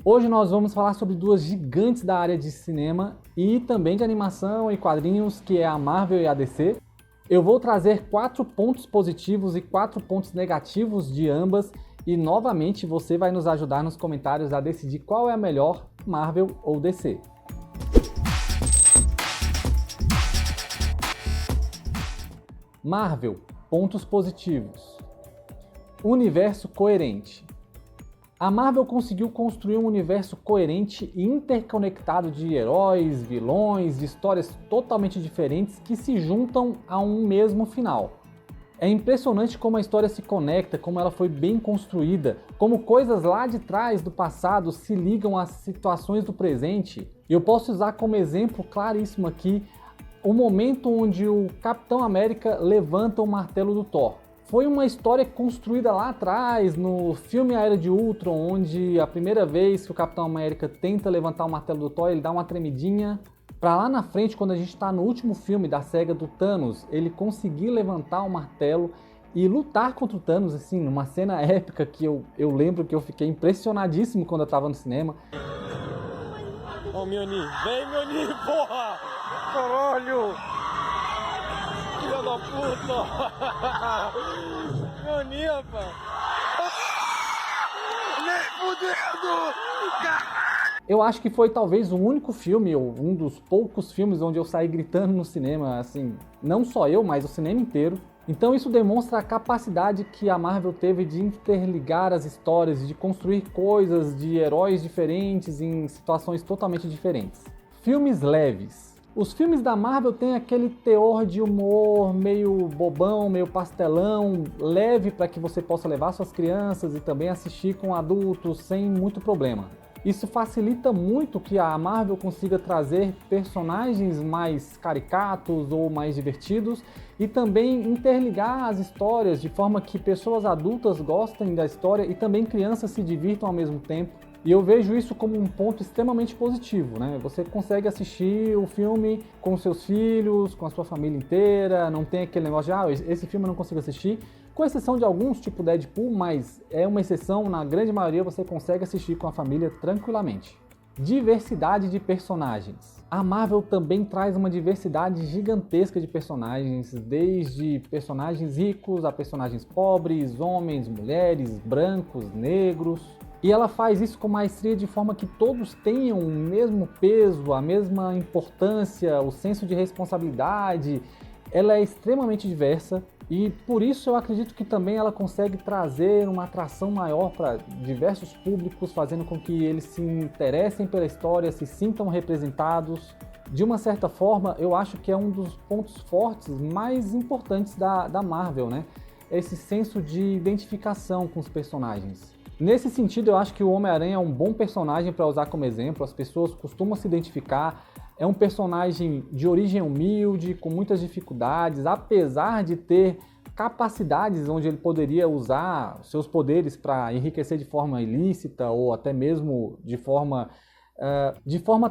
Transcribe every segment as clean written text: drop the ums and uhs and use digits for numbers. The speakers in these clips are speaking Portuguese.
Hoje nós vamos falar sobre duas gigantes da área de cinema e também de animação e quadrinhos, que é a Marvel e a DC. Eu vou trazer 4 pontos positivos e 4 pontos negativos de ambas e novamente você vai nos ajudar nos comentários a decidir qual é a melhor, Marvel ou DC. Marvel, pontos positivos. Universo coerente. A Marvel conseguiu construir um universo coerente e interconectado de heróis, vilões, de histórias totalmente diferentes que se juntam a um mesmo final. É impressionante como a história se conecta, como ela foi bem construída, como coisas lá de trás do passado se ligam às situações do presente. E eu posso usar como exemplo claríssimo aqui o momento onde o Capitão América levanta o martelo do Thor. Foi uma história construída lá atrás, no filme A Era de Ultron, onde a primeira vez que o Capitão América tenta levantar o martelo do Thor, ele dá uma tremidinha. Pra lá na frente, quando a gente está no último filme da saga do Thanos, ele conseguir levantar o martelo e lutar contra o Thanos, assim, numa cena épica que eu lembro que eu fiquei impressionadíssimo quando eu estava no cinema. Ó, Mjolnir, vem Mjolnir, porra! Caralho! Filha da puta! Mjolnir, rapaz! Nem fudendo! Eu acho que foi talvez o único filme, ou um dos poucos filmes onde eu saí gritando no cinema, assim, não só eu, mas o cinema inteiro. Então isso demonstra a capacidade que a Marvel teve de interligar as histórias, de construir coisas de heróis diferentes em situações totalmente diferentes. Filmes leves. Os filmes da Marvel têm aquele teor de humor meio bobão, meio pastelão, leve para que você possa levar suas crianças e também assistir com adultos sem muito problema. Isso facilita muito que a Marvel consiga trazer personagens mais caricatos ou mais divertidos e também interligar as histórias de forma que pessoas adultas gostem da história e também crianças se divirtam ao mesmo tempo. E eu vejo isso como um ponto extremamente positivo, né? Você consegue assistir o filme com seus filhos, com a sua família inteira, não tem aquele negócio de esse filme eu não consigo assistir. Com exceção de alguns, tipo Deadpool, mas é uma exceção, na grande maioria você consegue assistir com a família tranquilamente. Diversidade de personagens. A Marvel também traz uma diversidade gigantesca de personagens, desde personagens ricos a personagens pobres, homens, mulheres, brancos, negros. E ela faz isso com maestria de forma que todos tenham o mesmo peso, a mesma importância, o senso de responsabilidade. Ela é extremamente diversa. E por isso eu acredito que também ela consegue trazer uma atração maior para diversos públicos, fazendo com que eles se interessem pela história, se sintam representados. De uma certa forma, eu acho que é um dos pontos fortes mais importantes da Marvel, né? Esse senso de identificação com os personagens. Nesse sentido, eu acho que o Homem-Aranha é um bom personagem para usar como exemplo, as pessoas costumam se identificar. É um personagem de origem humilde, com muitas dificuldades, apesar de ter capacidades onde ele poderia usar seus poderes para enriquecer de forma ilícita ou até mesmo de forma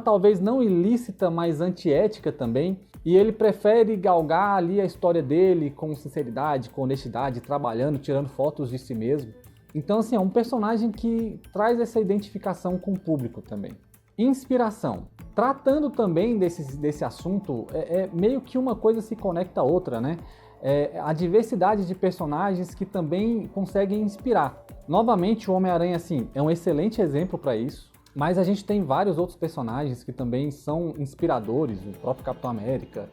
talvez não ilícita, mas antiética também. E ele prefere galgar ali a história dele com sinceridade, com honestidade, trabalhando, tirando fotos de si mesmo. Então, assim, é um personagem que traz essa identificação com o público também. Inspiração. Tratando também desse assunto, meio que uma coisa se conecta à outra, né? A diversidade de personagens que também conseguem inspirar. Novamente, o Homem-Aranha, assim, é um excelente exemplo para isso, mas a gente tem vários outros personagens que também são inspiradores, o próprio Capitão América,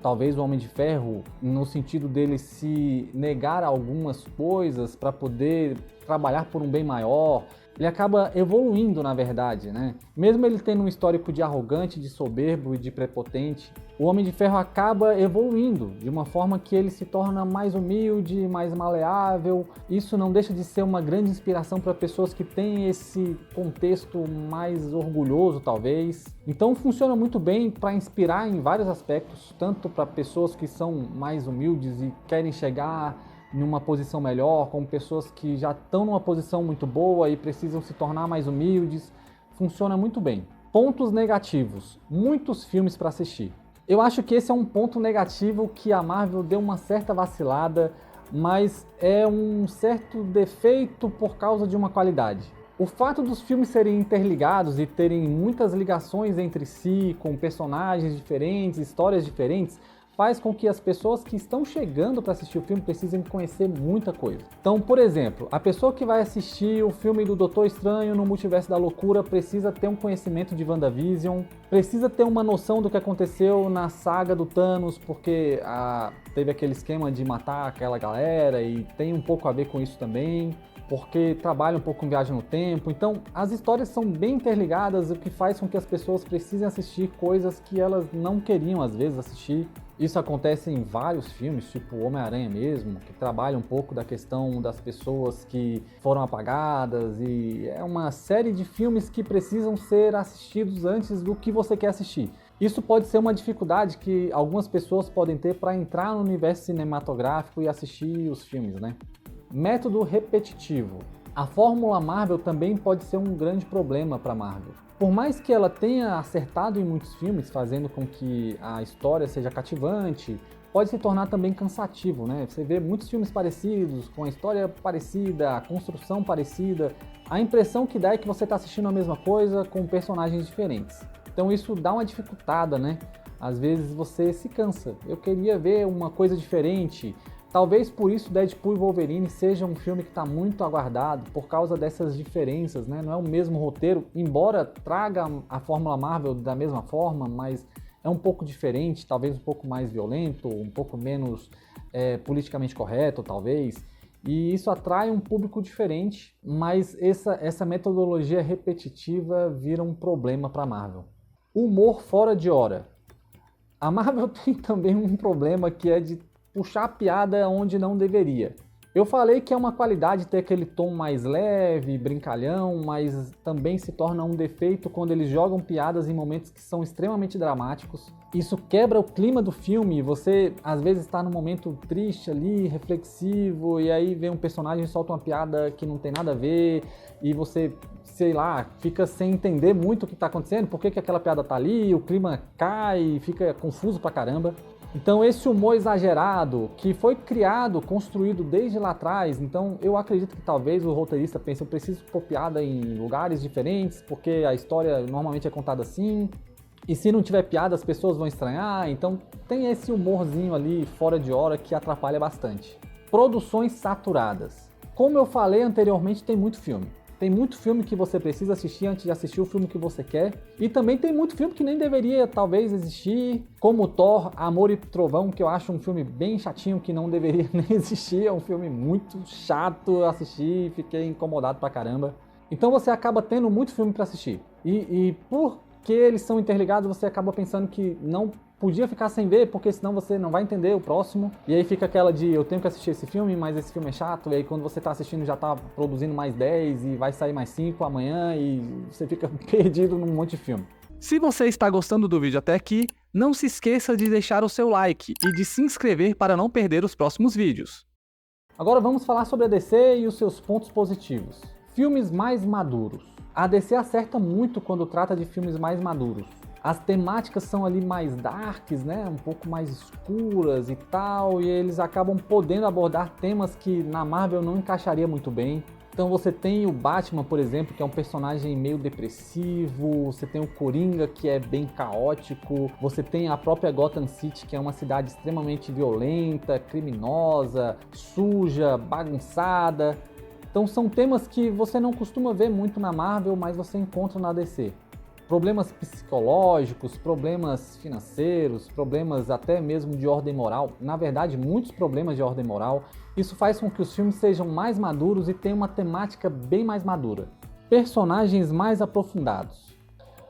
talvez o Homem de Ferro, no sentido dele se negar a algumas coisas para poder trabalhar por um bem maior. Ele acaba evoluindo, na verdade, né? Mesmo ele tendo um histórico de arrogante, de soberbo e de prepotente, o Homem de Ferro acaba evoluindo de uma forma que ele se torna mais humilde, mais maleável. Isso não deixa de ser uma grande inspiração para pessoas que têm esse contexto mais orgulhoso, talvez. Então funciona muito bem para inspirar em vários aspectos, tanto para pessoas que são mais humildes e querem chegar numa posição melhor, como pessoas que já estão numa posição muito boa e precisam se tornar mais humildes. Funciona muito bem. Pontos negativos. Muitos filmes para assistir. Eu acho que esse é um ponto negativo que a Marvel deu uma certa vacilada, mas é um certo defeito por causa de uma qualidade. O fato dos filmes serem interligados e terem muitas ligações entre si, com personagens diferentes, histórias diferentes, faz com que as pessoas que estão chegando para assistir o filme precisem conhecer muita coisa. Então, por exemplo, a pessoa que vai assistir o filme do Doutor Estranho no Multiverso da Loucura precisa ter um conhecimento de WandaVision, precisa ter uma noção do que aconteceu na saga do Thanos, porque teve aquele esquema de matar aquela galera e tem um pouco a ver com isso também, porque trabalha um pouco com viagem no tempo. Então, as histórias são bem interligadas, o que faz com que as pessoas precisem assistir coisas que elas não queriam, às vezes, assistir. Isso acontece em vários filmes, tipo Homem-Aranha mesmo, que trabalha um pouco da questão das pessoas que foram apagadas, e é uma série de filmes que precisam ser assistidos antes do que você quer assistir. Isso pode ser uma dificuldade que algumas pessoas podem ter para entrar no universo cinematográfico e assistir os filmes, né? Método repetitivo. A fórmula Marvel também pode ser um grande problema para a Marvel. Por mais que ela tenha acertado em muitos filmes, fazendo com que a história seja cativante, pode se tornar também cansativo, né? Você vê muitos filmes parecidos, com a história parecida, a construção parecida, a impressão que dá é que você está assistindo a mesma coisa com personagens diferentes. Então isso dá uma dificultada, né? Às vezes você se cansa. Eu queria ver uma coisa diferente. Talvez por isso Deadpool e Wolverine seja um filme que está muito aguardado, por causa dessas diferenças, né? Não é o mesmo roteiro, embora traga a fórmula Marvel da mesma forma, mas é um pouco diferente, talvez um pouco mais violento, um pouco menos politicamente correto, talvez. E isso atrai um público diferente, mas essa metodologia repetitiva vira um problema para a Marvel. Humor fora de hora. A Marvel tem também um problema que é de puxar a piada onde não deveria. Eu falei que é uma qualidade ter aquele tom mais leve, brincalhão, mas também se torna um defeito quando eles jogam piadas em momentos que são extremamente dramáticos. Isso quebra o clima do filme, você às vezes está num momento triste ali, reflexivo, e aí vem um personagem e solta uma piada que não tem nada a ver, e você, sei lá, fica sem entender muito o que está acontecendo, por que aquela piada tá ali, o clima cai, fica confuso pra caramba. Então esse humor exagerado, que foi criado, construído desde lá atrás, então eu acredito que talvez o roteirista pense, eu preciso pôr piada em lugares diferentes, porque a história normalmente é contada assim, e se não tiver piada as pessoas vão estranhar, então tem esse humorzinho ali fora de hora que atrapalha bastante. Produções saturadas. Como eu falei anteriormente, tem muito filme. Tem muito filme que você precisa assistir antes de assistir o filme que você quer. E também tem muito filme que nem deveria, talvez, existir. Como Thor, Amor e Trovão, que eu acho um filme bem chatinho, que não deveria nem existir. É um filme muito chato assistir, fiquei incomodado pra caramba. Então você acaba tendo muito filme pra assistir. E porque eles são interligados, você acaba pensando que não podia ficar sem ver, porque senão você não vai entender o próximo. E aí fica aquela de, eu tenho que assistir esse filme, mas esse filme é chato. E aí quando você tá assistindo já tá produzindo mais 10 e vai sair mais 5 amanhã e você fica perdido num monte de filme. Se você está gostando do vídeo até aqui, não se esqueça de deixar o seu like e de se inscrever para não perder os próximos vídeos. Agora vamos falar sobre a DC e os seus pontos positivos. Filmes mais maduros. A DC acerta muito quando trata de filmes mais maduros. As temáticas são ali mais darks, né? Um pouco mais escuras e tal, e eles acabam podendo abordar temas que na Marvel não encaixaria muito bem. Então você tem o Batman, por exemplo, que é um personagem meio depressivo, você tem o Coringa, que é bem caótico, você tem a própria Gotham City, que é uma cidade extremamente violenta, criminosa, suja, bagunçada. Então são temas que você não costuma ver muito na Marvel, mas você encontra na DC. Problemas psicológicos, problemas financeiros, problemas até mesmo de ordem moral, na verdade muitos problemas de ordem moral. Isso faz com que os filmes sejam mais maduros e tenham uma temática bem mais madura. Personagens mais aprofundados.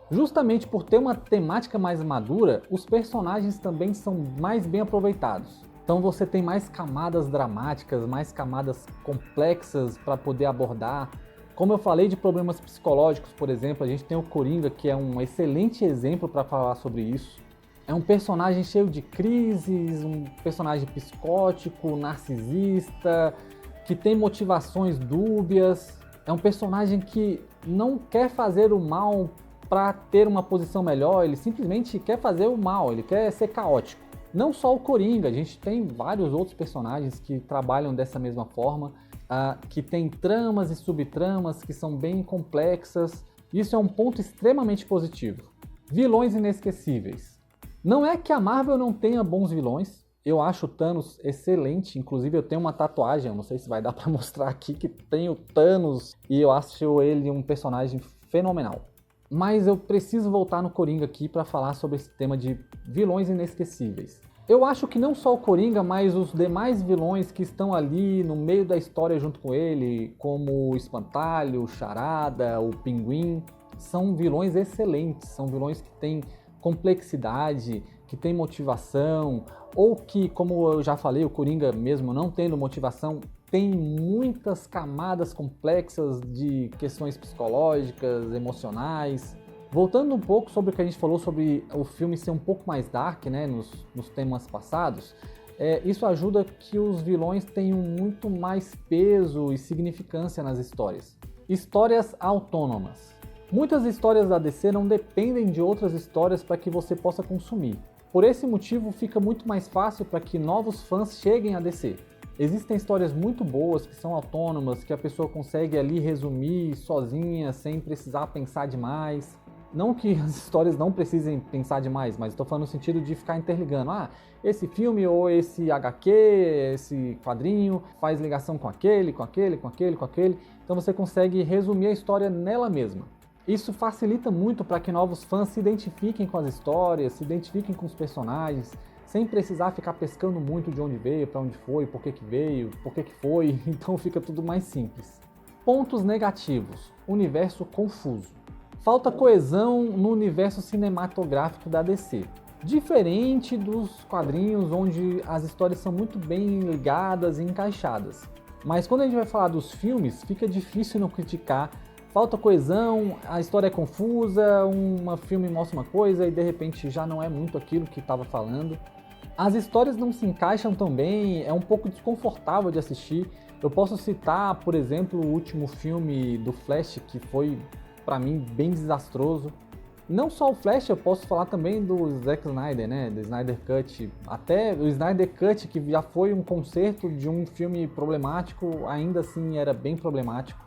Justamente por ter uma temática mais madura, os personagens também são mais bem aproveitados. Então você tem mais camadas dramáticas, mais camadas complexas para poder abordar. Como eu falei de problemas psicológicos, por exemplo, a gente tem o Coringa, que é um excelente exemplo para falar sobre isso. É um personagem cheio de crises, um personagem psicótico, narcisista, que tem motivações dúbias. É um personagem que não quer fazer o mal para ter uma posição melhor, ele simplesmente quer fazer o mal, ele quer ser caótico. Não só o Coringa, a gente tem vários outros personagens que trabalham dessa mesma forma. que tem tramas e subtramas que são bem complexas. Isso é um ponto extremamente positivo. Vilões inesquecíveis. Não é que a Marvel não tenha bons vilões, eu acho o Thanos excelente, inclusive eu tenho uma tatuagem, eu não sei se vai dar pra mostrar aqui, que tem o Thanos e eu acho ele um personagem fenomenal. Mas eu preciso voltar no Coringa aqui para falar sobre esse tema de vilões inesquecíveis. Eu acho que não só o Coringa, mas os demais vilões que estão ali no meio da história junto com ele, como o Espantalho, o Charada, o Pinguim, são vilões excelentes, são vilões que têm complexidade, que têm motivação, ou que, como eu já falei, o Coringa mesmo não tendo motivação, tem muitas camadas complexas de questões psicológicas, emocionais. Voltando um pouco sobre o que a gente falou sobre o filme ser um pouco mais dark, né, nos temas passados, isso ajuda que os vilões tenham muito mais peso e significância nas histórias. Histórias autônomas. Muitas histórias da DC não dependem de outras histórias para que você possa consumir. Por esse motivo, fica muito mais fácil para que novos fãs cheguem a DC. Existem histórias muito boas que são autônomas, que a pessoa consegue ali resumir sozinha, sem precisar pensar demais. Não que as histórias não precisem pensar demais, mas estou falando no sentido de ficar interligando. Esse filme ou esse HQ, esse quadrinho, faz ligação com aquele, com aquele, com aquele, com aquele. Então você consegue resumir a história nela mesma. Isso facilita muito para que novos fãs se identifiquem com as histórias, se identifiquem com os personagens, sem precisar ficar pescando muito de onde veio, para onde foi, por que veio, por que foi, então fica tudo mais simples. Pontos negativos. Universo confuso. Falta coesão no universo cinematográfico da DC. Diferente dos quadrinhos, onde as histórias são muito bem ligadas e encaixadas. Mas quando a gente vai falar dos filmes, fica difícil não criticar. Falta coesão, a história é confusa, um filme mostra uma coisa e de repente já não é muito aquilo que estava falando. As histórias não se encaixam tão bem, é um pouco desconfortável de assistir. Eu posso citar, por exemplo, o último filme do Flash, que foi, para mim, bem desastroso. Não só o Flash, eu posso falar também do Zack Snyder, né? Do Snyder Cut. Até o Snyder Cut, que já foi um concerto de um filme problemático, ainda assim era bem problemático.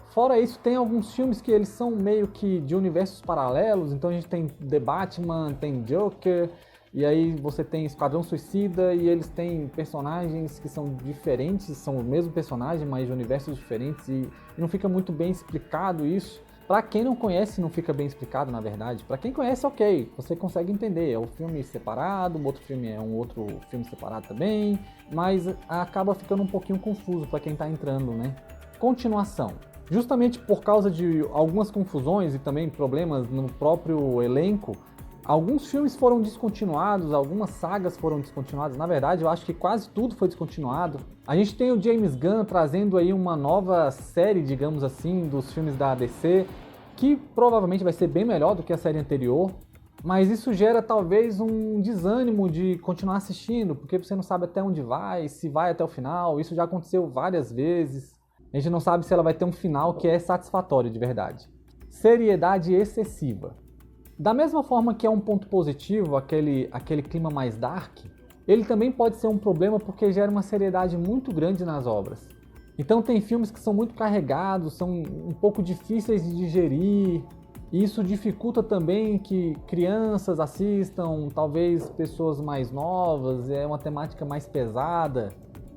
Fora isso, tem alguns filmes que eles são meio que de universos paralelos, então a gente tem The Batman, tem Joker, e aí você tem Esquadrão Suicida, e eles têm personagens que são diferentes, são o mesmo personagem, mas de universos diferentes, e não fica muito bem explicado isso. Pra quem não conhece, não fica bem explicado, na verdade. Pra quem conhece, ok, você consegue entender, é um filme separado, o outro filme é um outro filme separado também, mas acaba ficando um pouquinho confuso pra quem tá entrando, né? Continuação. Justamente por causa de algumas confusões e também problemas no próprio elenco, alguns filmes foram descontinuados, algumas sagas foram descontinuadas. Na verdade, eu acho que quase tudo foi descontinuado. A gente tem o James Gunn trazendo aí uma nova série, digamos assim, dos filmes da DC, que provavelmente vai ser bem melhor do que a série anterior. Mas isso gera talvez um desânimo de continuar assistindo, porque você não sabe até onde vai, se vai até o final. Isso já aconteceu várias vezes. A gente não sabe se ela vai ter um final que é satisfatório de verdade. Seriedade excessiva. Da mesma forma que é um ponto positivo, aquele clima mais dark, ele também pode ser um problema porque gera uma seriedade muito grande nas obras. Então tem filmes que são muito carregados, são um pouco difíceis de digerir, e isso dificulta também que crianças assistam, talvez pessoas mais novas, é uma temática mais pesada.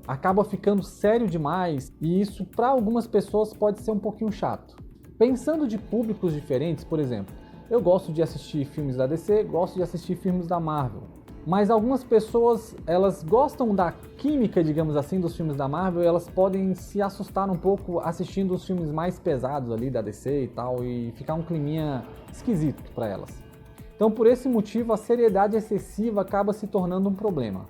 Acaba ficando sério demais e isso para algumas pessoas pode ser um pouquinho chato. Pensando de públicos diferentes, por exemplo, eu gosto de assistir filmes da DC, gosto de assistir filmes da Marvel, mas algumas pessoas elas gostam da química, digamos assim, dos filmes da Marvel e elas podem se assustar um pouco assistindo os filmes mais pesados ali da DC e tal e ficar um climinha esquisito para elas. Então por esse motivo a seriedade excessiva acaba se tornando um problema.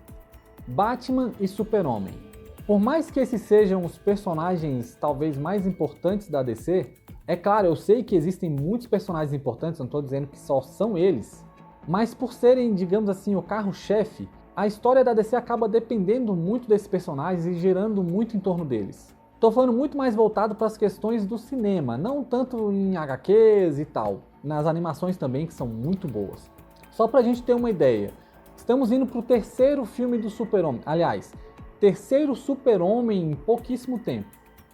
Batman e Super-Homem. Por mais que esses sejam os personagens talvez mais importantes da DC, é claro, eu sei que existem muitos personagens importantes, não estou dizendo que só são eles, mas por serem, digamos assim, o carro-chefe, a história da DC acaba dependendo muito desses personagens e girando muito em torno deles. Estou falando muito mais voltado para as questões do cinema, não tanto em HQs e tal, nas animações também que são muito boas. Só para a gente ter uma ideia, estamos indo para o terceiro filme do Super-Homem, aliás, terceiro Super-Homem em pouquíssimo tempo.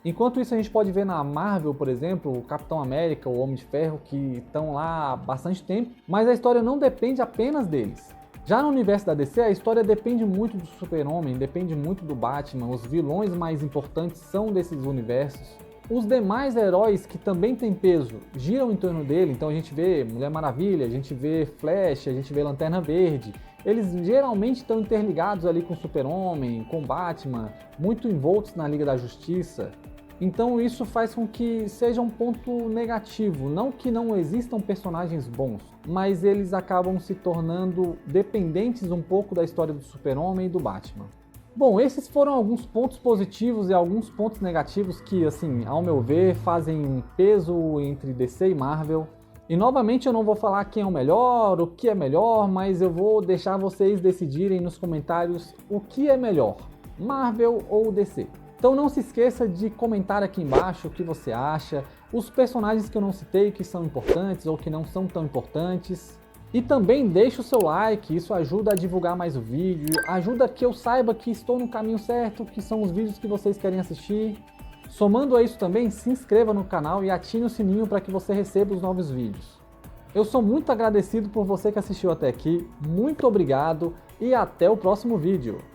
Enquanto isso a gente pode ver na Marvel, por exemplo, o Capitão América, o Homem de Ferro, que estão lá há bastante tempo, mas a história não depende apenas deles. Já no universo da DC, a história depende muito do Super-Homem, depende muito do Batman, os vilões mais importantes são desses universos. Os demais heróis que também têm peso giram em torno dele, então a gente vê Mulher Maravilha, a gente vê Flash, a gente vê Lanterna Verde. Eles geralmente estão interligados ali com o Super-Homem, com o Batman, muito envoltos na Liga da Justiça. Então isso faz com que seja um ponto negativo, não que não existam personagens bons, mas eles acabam se tornando dependentes um pouco da história do Super-Homem e do Batman. Bom, esses foram alguns pontos positivos e alguns pontos negativos que, assim, ao meu ver, fazem um peso entre DC e Marvel. E novamente eu não vou falar quem é o melhor, o que é melhor, mas eu vou deixar vocês decidirem nos comentários o que é melhor, Marvel ou DC. Então não se esqueça de comentar aqui embaixo o que você acha, os personagens que eu não citei que são importantes ou que não são tão importantes. E também deixe o seu like, isso ajuda a divulgar mais o vídeo, ajuda que eu saiba que estou no caminho certo, que são os vídeos que vocês querem assistir. Somando a isso também, se inscreva no canal e ative o sininho para que você receba os novos vídeos. Eu sou muito agradecido por você que assistiu até aqui, muito obrigado e até o próximo vídeo.